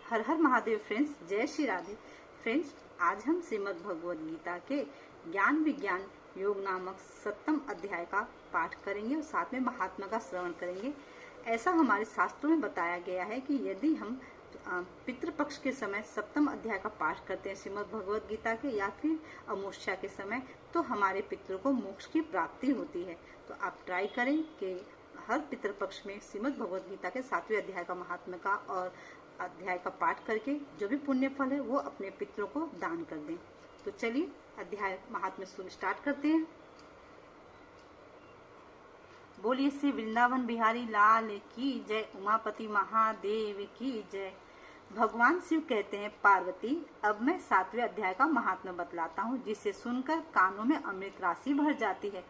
हर हर Mahadev friends, जय Shri Radhe friends. आज हम श्रीमद् भगवद गीता के ज्ञान विज्ञान योग नामक 7वें अध्याय का पाठ करेंगे और साथ में महात्मा का श्रवण करेंगे। ऐसा हमारे शास्त्रों में बताया गया है कि यदि हम पितृपक्ष के समय 7वें अध्याय का पाठ करते हैं श्रीमद् भगवद गीता के, या फिर अमावस्या के समय, तो हमारे पितरों को मोक्ष की प्राप्ति होती है। तो आप ट्राई करें कि हर पितृपक्ष में श्रीमद् भगवद गीता के 7वें अध्याय का महात्मा का और अध्याय का पाठ करके जो भी पुण्य फल है वो अपने पितरों को दान कर दें। तो चलिए अध्याय महात्म्य सुन स्टार्ट करते हैं। बोलिए श्री वृंदावन बिहारी लाल की जय, उमापति महादेव की जय। भगवान शिव कहते हैं, पार्वती अब मैं 7वें अध्याय का महात्म्य बतलाता हूँ, जिसे सुनकर कानों में अमृत राशि भर जाती है।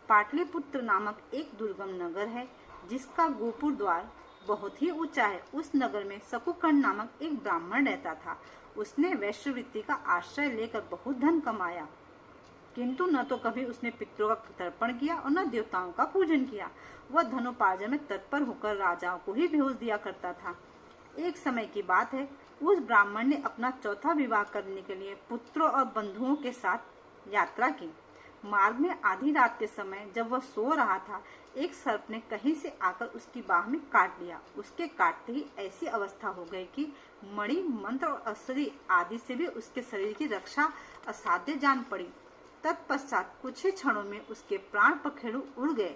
पाटलिपुत्र नामक एक दुर्गम नगर है, जिसका गोपुर द्वार बहुत ही ऊंचा है। उस नगर में शकुकर्ण नामक एक ब्राह्मण रहता था। उसने वैश्यवृत्ति का आश्रय लेकर बहुत धन कमाया, किंतु न तो कभी उसने पितरों का तर्पण किया और न देवताओं का पूजन किया। वह धनोपार्जन में तत्पर होकर राजाओं को ही भेज दिया करता था। एक समय की बात है, उस ब्राह्मण ने अपना चौथा विवाह करने के लिए पुत्रों और बंधुओं के साथ यात्रा की। मार्ग में आधी रात के समय जब वह सो रहा था, एक सर्प ने कहीं से आकर उसकी बाह में काट लिया। उसके काटते ही ऐसी अवस्था हो गई कि मणि, मंत्र और अस्त्री आदि से भी उसके शरीर की रक्षा असाध्य जान पड़ी। तत्पश्चात कुछ ही क्षणों में उसके प्राण पखेरु उड़ गए।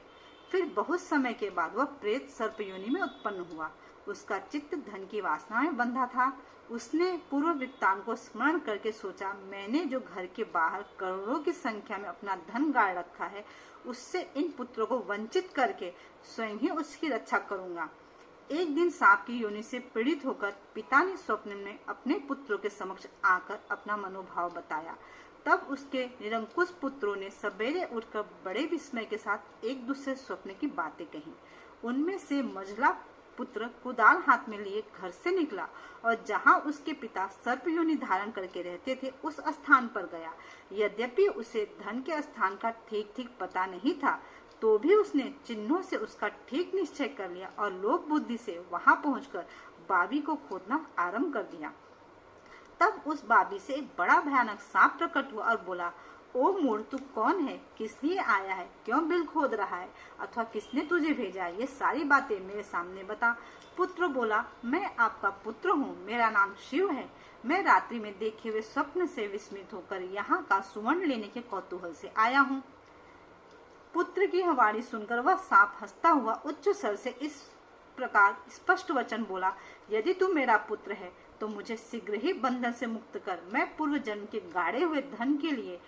फिर बहुत समय के बाद वह प्रेत सर्प योनि में उत्पन्न हुआ। उसका चित्त धन की वासना में बंधा था। उसने पूर्व वृत्तांत को स्मरण करके सोचा, मैंने जो घर के बाहर करोड़ों की संख्या में अपना धन गाड़ रखा है, उससे इन पुत्रों को वंचित करके स्वयं ही उसकी रक्षा करूंगा। एक दिन सांप की योनि से पीड़ित होकर पिता ने स्वप्न में अपने पुत्रों के समक्ष आकर अपना मनोभाव बताया। तब उसके निरंकुश पुत्रों ने सवेरे उठकर बड़े विस्मय के साथ एक दूसरे स्वप्न की बातें कही। उनमें से मझला पुत्र कुदाल हाथ में लिए घर से निकला और जहां उसके पिता सर्प योनि धारण करके रहते थे, उस स्थान पर गया। यद्यपि उसे धन के स्थान का ठीक ठीक पता नहीं था, तो भी उसने चिन्हों से उसका ठीक निश्चय कर लिया और लोक बुद्धि से वहां पहुंचकर बाबी को खोदना आरंभ कर दिया। तब उस बाबी से एक बड़ा भयानक सांप प्रकट हुआ और बोला, ओ मूढ़, तू कौन है, किस लिए आया है, क्यों बिल खोद रहा है, अथवा किसने तुझे भेजा है, ये सारी बातें मेरे सामने बता। पुत्र बोला, मैं आपका पुत्र हूँ, मेरा नाम शिव है। मैं रात्रि में देखे हुए स्वप्न से विस्मित होकर यहाँ का सुवर्ण लेने के कौतूहल से आया हूँ। पुत्र की वाणी सुनकर वह सांप हंसता हुआ उच्च स्वर से इस प्रकार स्पष्ट वचन बोला, यदि तू मेरा पुत्र है तो मुझे शीघ्र ही बंधन से मुक्त कर। मैं पूर्व जन्म के गाड़े हुए धन के लिए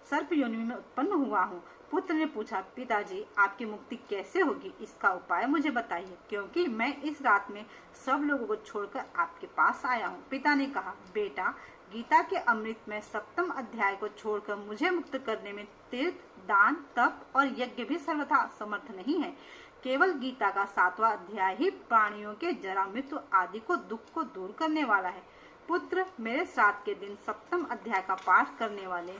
सर्प योनि में उत्पन्न हुआ हूँ। पुत्र ने पूछा, पिताजी आपकी मुक्ति कैसे होगी, इसका उपाय मुझे बताइए, क्योंकि मैं इस रात में सब लोगों को छोड़कर आपके पास आया हूँ। पिता ने कहा, बेटा, गीता के अमृत में 7वें अध्याय को छोड़कर मुझे मुक्त करने में तीर्थ, दान, तप और यज्ञ भी सर्वथा समर्थ नहीं है। केवल गीता का 7वां अध्याय ही प्राणियों के जरा मृत्यु आदि को दुख को दूर करने वाला है। पुत्र, मेरे श्राद्ध के दिन 7वें अध्याय का पाठ करने वाले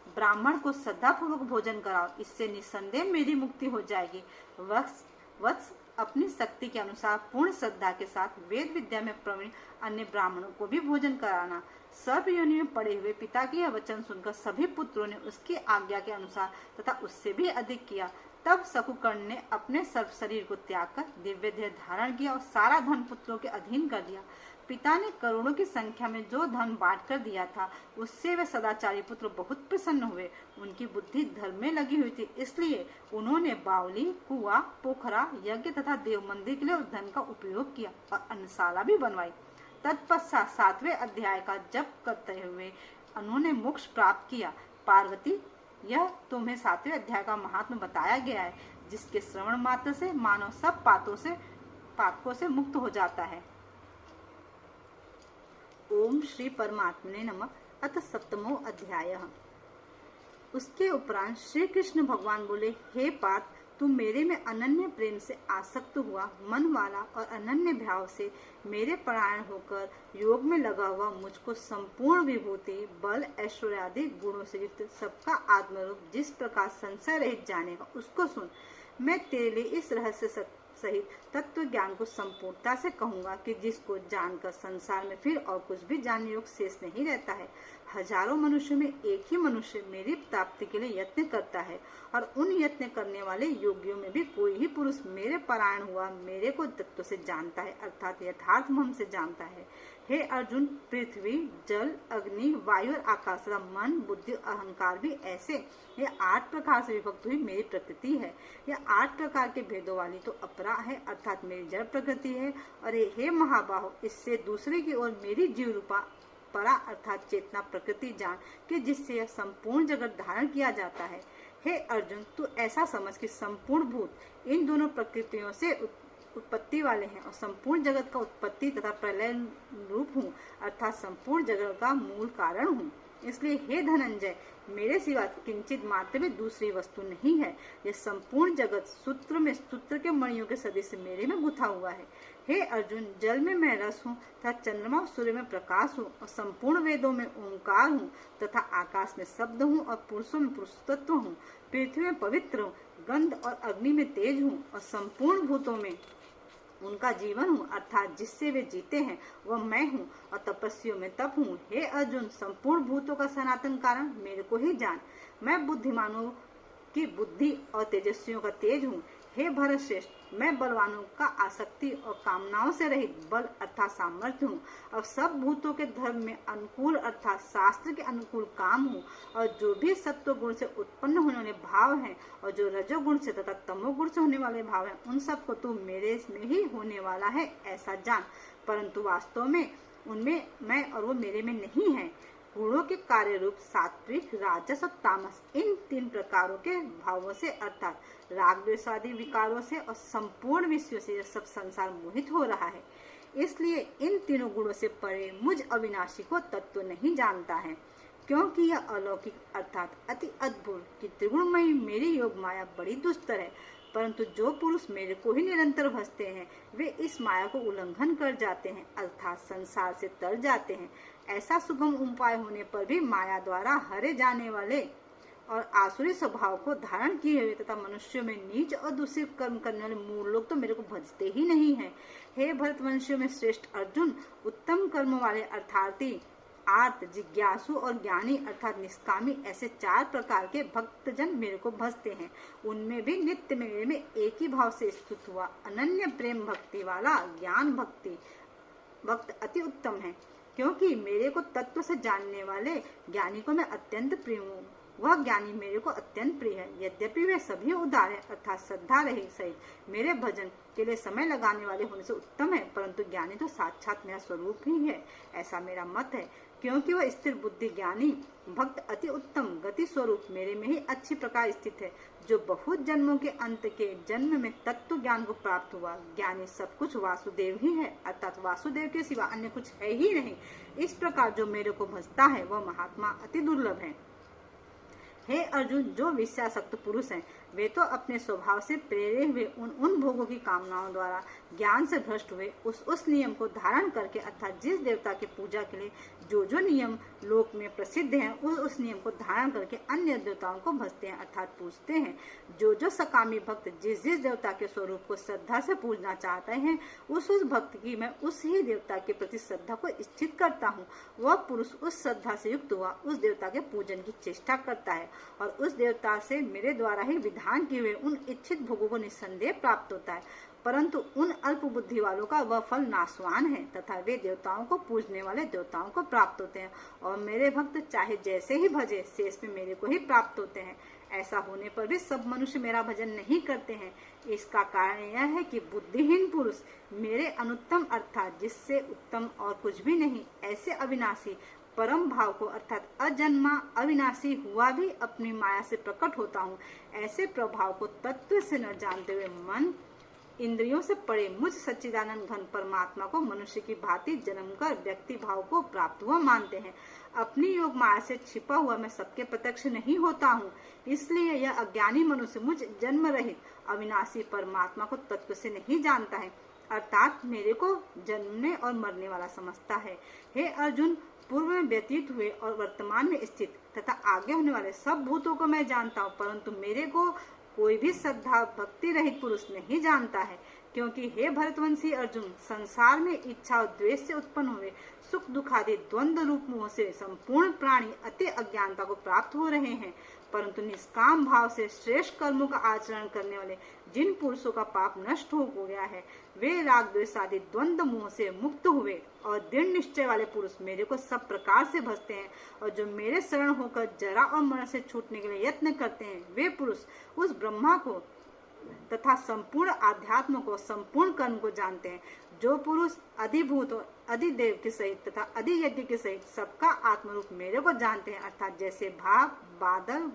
ब्राह्मण को श्रद्धा पूर्वक भोजन कराओ, इससे निसंदेह मेरी मुक्ति हो जाएगी। वत्स, अपनी शक्ति के अनुसार पूर्ण श्रद्धा के साथ वेद विद्या में प्रवीण अन्य ब्राह्मणों को भी भोजन कराना। सर्प योनि में पड़े हुए पिता के यह वचन सुनकर सभी पुत्रों ने उसकी आज्ञा के अनुसार तथा उससे भी अधिक किया। तब शकुकर्ण ने अपने सर्प शरीर को त्याग कर दिव्य देह धारण किया और सारा धन पुत्रों के अधीन कर दिया। पिता ने करोड़ों की संख्या में जो धन बांट कर दिया था, उससे वे सदाचारी पुत्र बहुत प्रसन्न हुए। उनकी बुद्धि धर्म में लगी हुई थी, इसलिए उन्होंने बावली, कुआं, पोखरा, यज्ञ तथा देव मंदिर के लिए उस धन का उपयोग किया और अन्नशाला भी बनवाई। तत्पश्चात 7वें अध्याय का जप करते हुए उन्होंने मोक्ष प्राप्त किया। पार्वती, यह तुम्हें 7वें अध्याय का महात्मा बताया गया है, जिसके श्रवण मात्र से मानव सब पातकों से मुक्त हो जाता है। ओम श्री परमात्मने नमः। अथ 7वां अध्याय। उसके उपरांत श्री कृष्ण भगवान बोले, हे पार्थ, तू मेरे में अनन्य प्रेम से आसक्त हुआ मन वाला और अनन्य भाव से मेरे परायण होकर योग में लगा हुआ मुझको संपूर्ण विभूति, बल, ऐश्वर्य आदि गुणों से युक्त सबका आत्मरूप जिस प्रकार संशय रहित जानेगा, उसको सुन। मैं तेरे लिए इस रहस्य सहित तत्व ज्ञान को संपूर्णता से कहूंगा कि जिसको जानकर संसार में फिर और कुछ भी जानने योग्य शेष नहीं रहता है। हजारों मनुष्यों में एक ही मनुष्य मेरी प्राप्ति के लिए यत्न करता है, और उन यत्न करने वाले योगियों में भी कोई ही पुरुष मेरे परायण हुआ मेरे को तत्व से जानता है, अर्थात यथार्थ मन से जानता है। हे अर्जुन, पृथ्वी, जल, अग्नि, वायु और आकाश, मन, बुद्धि, अहंकार भी ऐसे ये 8 प्रकार से विभक्त हुई मेरी प्रकृति है। यह 8 प्रकार के भेदों वाली तो अपरा है, अर्थात मेरी जड़ प्रकृति है। और हे महाबाहो, इससे दूसरे की ओर मेरी जीव रूपा परा अर्थात चेतना प्रकृति जान कि जिससे यह संपूर्ण जगत धारण किया जाता है। हे अर्जुन, तू ऐसा समझ कि संपूर्ण भूत इन दोनों प्रकृतियों से उत्पत्ति वाले हैं और संपूर्ण जगत का उत्पत्ति तथा प्रलय रूप हूँ, अर्थात संपूर्ण जगत का मूल कारण हूँ। इसलिए हे धनंजय, मेरे सिवा किंचित मात्र में दूसरी वस्तु नहीं है। यह संपूर्ण जगत सूत्र में सूत्र के मणियों के सदृश मेरे में गुथा हुआ है। हे अर्जुन, जल में मैं रस हूँ तथा चंद्रमा और सूर्य में प्रकाश हूँ और संपूर्ण वेदों में ओंकार हूँ तथा आकाश में शब्द हूँ और पुरुषों में पुरुष तत्व हूँ। पृथ्वी में पवित्र हूँ, गंध और अग्नि में तेज हूँ और संपूर्ण भूतों में उनका जीवन हूँ, अर्थात जिससे वे जीते हैं वह मैं हूँ और तपस्वियों में तप हूँ। हे अर्जुन, संपूर्ण भूतों का सनातन कारण मेरे को ही जान। मैं बुद्धिमानों की बुद्धि और तेजस्वियों का तेज हूँ। हे भरत श्रेष्ठ, मैं बलवानों का आसक्ति और कामनाओं से रहित बल अर्थात सामर्थ्य हूँ और सब भूतों के धर्म में अनुकूल अर्थात शास्त्र के अनुकूल काम हूँ। और जो भी सत्व गुण से उत्पन्न होने वाले भाव हैं और जो रजोगुण से तथा तमोगुण से होने वाले भाव हैं, उन सब को तू मेरे में ही होने वाला है ऐसा जान। परंतु वास्तव में उनमें मैं और वो मेरे में नहीं है। गुणों के कार्य रूप सात्विक, राजस और तामस, इन 3 प्रकारों के भावों से अर्थात राग द्वेषादि विकारों से और संपूर्ण विषयों से यह सब संसार मोहित हो रहा है। इसलिए इन तीनों गुणों से परे मुझ अविनाशी को तत्व नहीं जानता है, क्योंकि यह अलौकिक अर्थात अति अद्भुत कि त्रिगुणमयी मेरी योग माया बड़ी दुस्तर है। परंतु जो पुरुष मेरे को ही निरंतर भजते हैं वे इस माया को उल्लंघन कर जाते हैं, अर्थात संसार से तर जाते हैं। ऐसा सुगम उपाय होने पर भी माया द्वारा हरे जाने वाले और आसुरी स्वभाव को धारण किए हुए तथा मनुष्यों में नीच और दूषित कर्म करने वाले मूल लोग तो मेरे को भजते ही नहीं है। हे भरतवंशियों में श्रेष्ठ अर्जुन, उत्तम कर्म वाले अर्थार्थी, आर्त, जिज्ञासु और ज्ञानी अर्थात निष्कामी, ऐसे 4 प्रकार के भक्तजन मेरे को भजते हैं। उनमें भी नित्य मेरे में एक ही भाव से स्थित हुआ अनन्य प्रेम भक्ति वाला ज्ञान भक्ति भक्त अति उत्तम है, क्योंकि मेरे को तत्व से जानने वाले ज्ञानी को मैं अत्यंत प्रिय हूँ। वह ज्ञानी मेरे को अत्यंत प्रिय है। यद्यपि वे सभी उदार है अर्थात श्रद्धा रहे सहित मेरे भजन के लिए समय लगाने वाले होने से उत्तम है, परंतु ज्ञानी तो साक्षात मेरा स्वरूप ही है, ऐसा मेरा मत है। क्योंकि वह स्थिर बुद्धि ज्ञानी भक्त अति उत्तम गति स्वरूप मेरे में ही अच्छी प्रकार स्थित है, जो बहुत जन्मों के अंत के जन्म में तत्व ज्ञान को प्राप्त हुआ। ज्ञानी सब कुछ वासुदेव ही है, अर्थात वासुदेव के सिवा अन्य कुछ है ही नहीं। इस प्रकार जो मेरे को भजता है वह महात्मा अति दुर्लभ है। हे अर्जुन, जो विषयासक्त पुरुष हैं वे तो अपने स्वभाव से प्रेरे हुए उन भोगों की कामनाओं द्वारा ज्ञान से भ्रष्ट हुए उस नियम को धारण करके अर्थात जिस देवता की पूजा के लिए जो नियम लोक में प्रसिद्ध हैं उस नियम को धारण करके अन्य देवताओं को भजते हैं अर्थात पूजते हैं। जो सकामी भक्त जिस देवता के स्वरूप को श्रद्धा से पूजना चाहते हैं उस भक्त की मैं उस ही देवता के प्रति श्रद्धा को स्थित करता हूँ। वह पुरुष उस श्रद्धा से युक्त हुआ उस देवता के पूजन की चेष्टा करता है और उस देवता से मेरे द्वारा ही विधान किए हुए उन इच्छित भोगों को निस्संदेह प्राप्त होता है। परंतु उन अल्प बुद्धि वालों का वह फल नाशवान है तथा वे देवताओं को पूजने वाले देवताओं को प्राप्त होते हैं और मेरे भक्त चाहे जैसे ही भजे शेष में मेरे को ही प्राप्त होते हैं। ऐसा होने पर भी सब मनुष्य मेरा भजन नहीं करते हैं। इसका कारण यह है कि बुद्धिहीन पुरुष मेरे अनुत्तम अर्थात जिससे उत्तम और कुछ भी नहीं ऐसे अविनाशी परम भाव को अर्थात अजन्मा अविनाशी हुआ भी अपनी माया से प्रकट होता हूँ, ऐसे प्रभाव को तत्व से न जानते हुए मन इंद्रियों से पड़े मुझ सच्चिदानंद घन परमात्मा को मनुष्य की भांति जन्मकर व्यक्ति भाव को प्राप्त हुआ मानते हैं। अपनी योग माया से छिपा हुआ मैं सबके प्रत्यक्ष नहीं होता हूँ, इसलिए यह अज्ञानी मनुष्य मुझ जन्म रहित अविनाशी परमात्मा को तत्व से नहीं जानता है, अर्थात मेरे को जन्मने और मरने वाला समझता है। हे अर्जुन, पूर्व में व्यतीत हुए और वर्तमान में स्थित तथा आगे होने वाले सब भूतों को मैं जानता हूँ, परंतु मेरे को कोई भी श्रद्धा भक्ति रहित पुरुष नहीं जानता है, क्योंकि हे भरतवंशी अर्जुन, संसार में इच्छा और द्वेष से उत्पन्न हुए सुख दुख आदि द्वंद्व रूप मोह से संपूर्ण प्राणी अति अज्ञानता को प्राप्त हो रहे हैं, परंतु निष्काम भाव से श्रेष्ठ कर्मों का आचरण करने वाले जिन पुरुषों का पाप नष्ट हो गया है, वे राग द्वेष आदि द्वंद्व मोह से मुक्त हुए और दृढ़ निश्चय वाले पुरुष मेरे को सब प्रकार से भजते हैं, और जो मेरे शरण होकर जरा और मरण से छूटने के लिए यत्न करते हैं, वे पुरुष उस ब्रह्मा को तथा संपूर्ण आध्यात्म को, संपूर्ण कर्म को जानते हैं। जो पुरुष अधिभूत और अधिदेव के सहित तथा अधियज्ञ के सहित सबका आत्मरूप मेरे को जानते हैं, अर्थात जैसे भाप, बादल,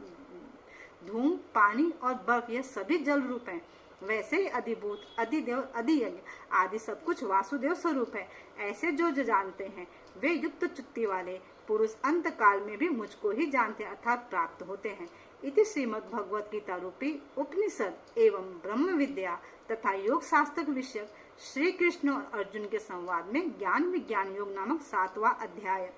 धूम, पानी और बर्फ ये सभी जल रूप हैं, वैसे ही अधिभूत, अधिदेव, अधियज्ञ आदि सब कुछ वासुदेव स्वरूप है। ऐसे जो जानते हैं वे युक्त चित्ती वाले पुरुष अंत काल में भी मुझको ही जानते हैं, अर्थात प्राप्त होते हैं। इति श्रीमद् भगवत गीता रूपी उपनिषद एवं ब्रह्म विद्या तथा योग शास्त्र विषय श्री कृष्ण और अर्जुन के संवाद में ज्ञान विज्ञान योग नामक 7वां अध्याय।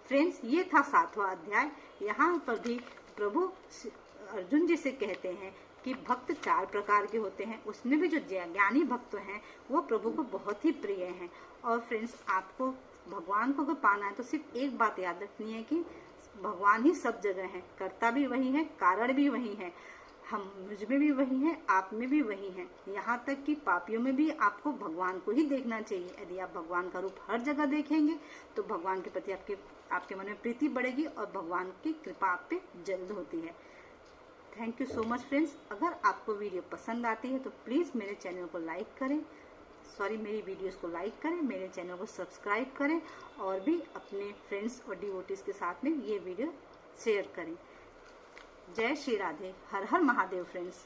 फ्रेंड्स, ये था 7वां अध्याय। यहाँ पर भी प्रभु अर्जुन जी से कहते हैं कि भक्त 4 प्रकार के होते हैं, उसमें भी जो ज्ञानी भक्त हैं वो प्रभु को बहुत ही प्रिय हैं। और फ्रेंड्स, आपको भगवान को पाना है तो सिर्फ एक बात याद रखनी है कि भगवान ही सब जगह है, कर्ता भी वही है, कारण भी वही है, हम मुझ में भी वही है, आप में भी वही है, यहाँ तक कि पापियों में भी आपको भगवान को ही देखना चाहिए। यदि आप भगवान का रूप हर जगह देखेंगे तो भगवान के प्रति आपके मन में प्रीति बढ़ेगी और भगवान की कृपा आप पे जल्द होती है। Thank you so much friends. अगर आपको वीडियो पसंद आती है तो प्लीज़ मेरे चैनल को लाइक करें, मेरी वीडियोस को लाइक करें, मेरे चैनल को सब्सक्राइब करें और भी अपने फ्रेंड्स और डिवोटीज के साथ में ये वीडियो शेयर करें। जय श्री राधे, हर हर महादेव फ्रेंड्स।